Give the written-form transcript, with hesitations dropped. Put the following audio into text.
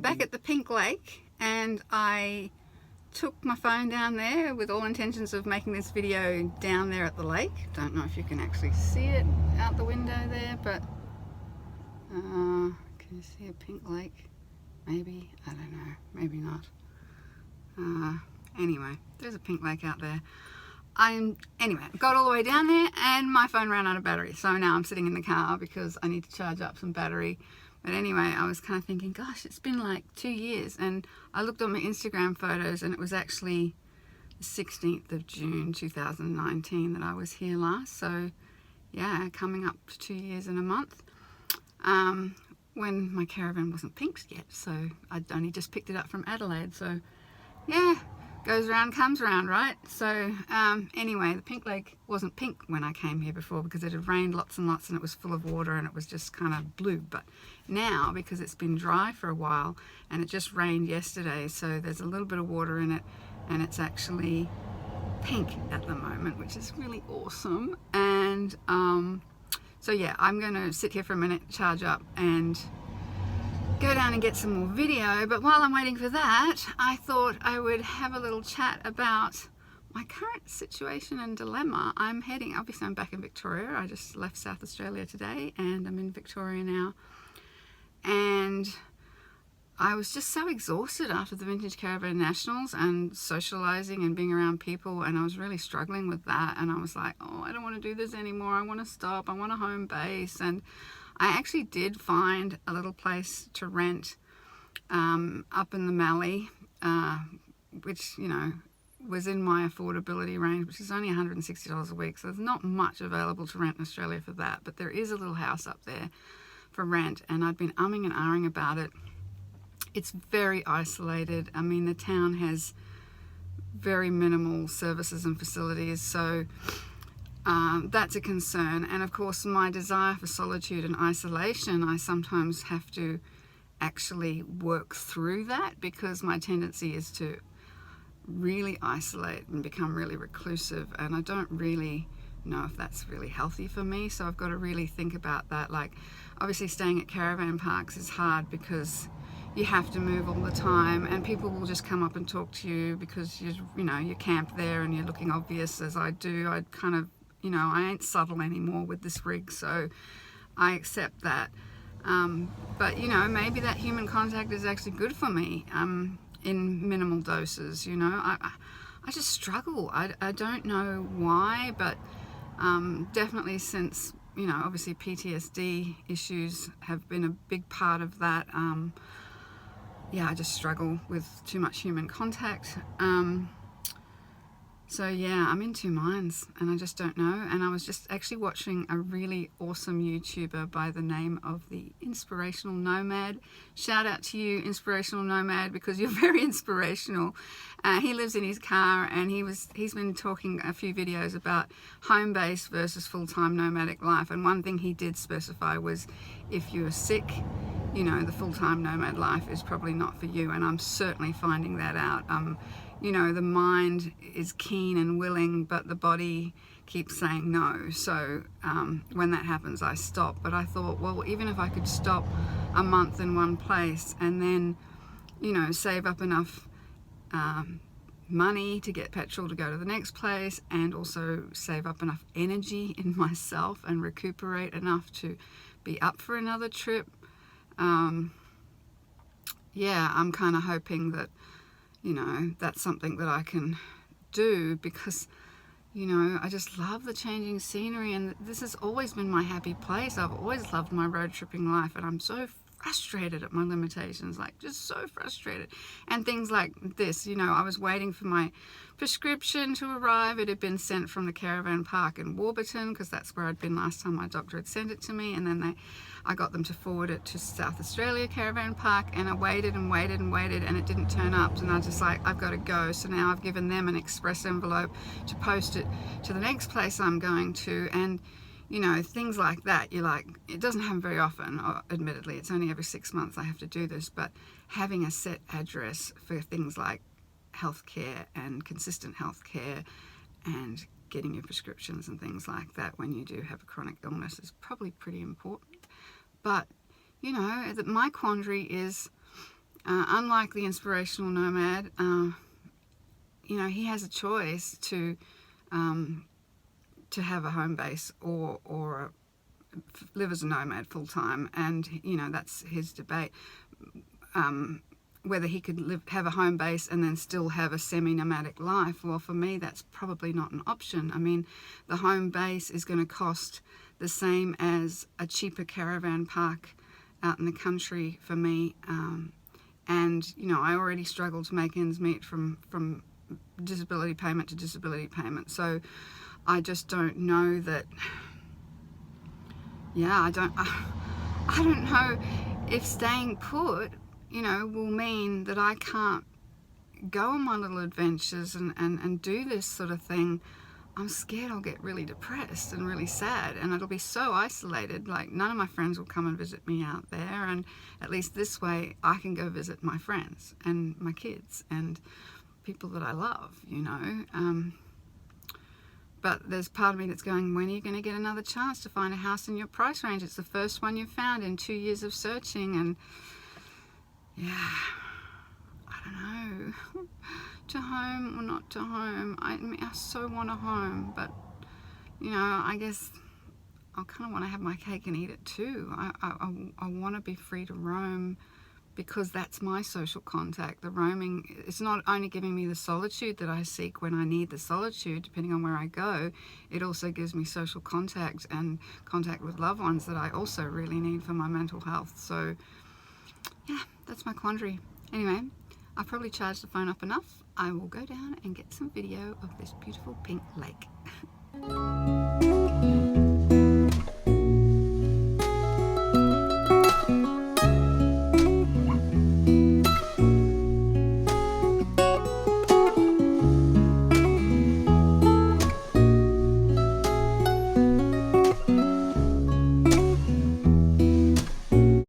back at the Pink Lake, and I took my phone down there with all intentions of making this video down there at the lake. Don't know if you can actually see it out the window there, but can you see a pink lake? Maybe, I don't know, maybe not. Anyway, there's a pink lake out there. Anyway, got all the way down there and my phone ran out of battery, so now I'm sitting in the car because I need to charge up some battery. But anyway, I was kind of thinking, gosh, it's been like 2 years, and I looked at my Instagram photos and it was actually the 16th of June 2019 that I was here last. So yeah, coming up to 2 years in a month, when my Caravan wasn't pink yet, so I'd only just picked it up from Adelaide. So yeah, goes around comes around, right? So anyway, the Pink Lake wasn't pink when I came here before because it had rained lots and lots and it was full of water and it was just kind of blue. But now, because it's been dry for a while and it just rained yesterday, so there's a little bit of water in it and it's actually pink at the moment, which is really awesome. And so yeah, I'm going to sit here for a minute, charge up, and go down and get some more video. But while I'm waiting for that, I thought I would have a little chat about my current situation and dilemma. Obviously I'm back in Victoria. I just left South Australia today and I'm in Victoria now. And I was just so exhausted after the Vintage Caravan Nationals and socializing and being around people, and I was really struggling with that. And I was like, oh, I don't want to do this anymore. I want to stop. I want a home base. And I actually did find a little place to rent up in the Mallee, which, you know, was in my affordability range, which is only $160 a week. So there's not much available to rent in Australia for that, but there is a little house up there for rent, and I'd been umming and ahhing about it. It's very isolated. I mean, the town has very minimal services and facilities, so that's a concern. And of course, my desire for solitude and isolation, I sometimes have to actually work through that because my tendency is to really isolate and become really reclusive, and I don't really know if that's really healthy for me. So I've got to really think about that. Like, obviously staying at caravan parks is hard because you have to move all the time, and people will just come up and talk to you because you camped there and you're looking obvious, as I do. I kind of, I ain't subtle anymore with this rig, so I accept that. But maybe that human contact is actually good for me in minimal doses. I just struggle. I don't know why, but definitely since obviously PTSD issues have been a big part of that. I just struggle with too much human contact. So yeah, I'm in two minds and I just don't know. And I was just actually watching a really awesome YouTuber by the name of the Inspirational Nomad. Shout out to you, Inspirational Nomad, because you're very inspirational. He lives in his car, and he's been talking a few videos about home base versus full-time nomadic life. And one thing he did specify was, if you're sick, the full-time nomad life is probably not for you. And I'm certainly finding that out. The mind is keen and willing, but the body keeps saying no. So when that happens, I stop. But I thought, well, even if I could stop a month in one place and then, save up enough money to get petrol to go to the next place, and also save up enough energy in myself and recuperate enough to be up for another trip. I'm kind of hoping that that's something that I can do, because I just love the changing scenery, and this has always been my happy place. I've always loved my road tripping life, and I'm so frustrated at my limitations, like just so frustrated. And things like this, I was waiting for my prescription to arrive. It had been sent from the caravan park in Warburton, because that's where I'd been last time my doctor had sent it to me, and then I got them to forward it to South Australia Caravan Park, and I waited and waited and waited, and it didn't turn up. And I was just like, I've got to go. So now I've given them an express envelope to post it to the next place I'm going to. And things like that, you're like, it doesn't happen very often, admittedly. It's only every 6 months I have to do this, but having a set address for things like healthcare and consistent healthcare and getting your prescriptions and things like that when you do have a chronic illness is probably pretty important. But my quandary is, unlike the inspirational nomad, you know, he has a choice to have a home base or live as a nomad full time, and you know, that's his debate. Whether he could have a home base and then still have a semi-nomadic life. Well, for me, that's probably not an option. I mean, the home base is going to cost the same as a cheaper caravan park out in the country for me. And, you know, I already struggle to make ends meet from disability payment to disability payment. So I just don't know that, yeah, I don't know if staying put, you know, will mean that I can't go on my little adventures and do this sort of thing. I'm scared I'll get really depressed and really sad, and it'll be so isolated. Like, none of my friends will come and visit me out there, and at least this way I can go visit my friends and my kids and people that I love, you know. But there's part of me that's going, when are you going to get another chance to find a house in your price range? It's the first one you've found in 2 years of searching, and yeah, I don't know. To home or not to home. I mean, I so want a home, but you know, I guess I kind of want to have my cake and eat it too. I want to be free to roam, because that's my social contact. The roaming, it's not only giving me the solitude that I seek when I need the solitude, depending on where I go, it also gives me social contact and contact with loved ones that I also really need for my mental health. So yeah, that's my quandary. Anyway, I've probably charged the phone up enough. I will go down and get some video of this beautiful pink lake.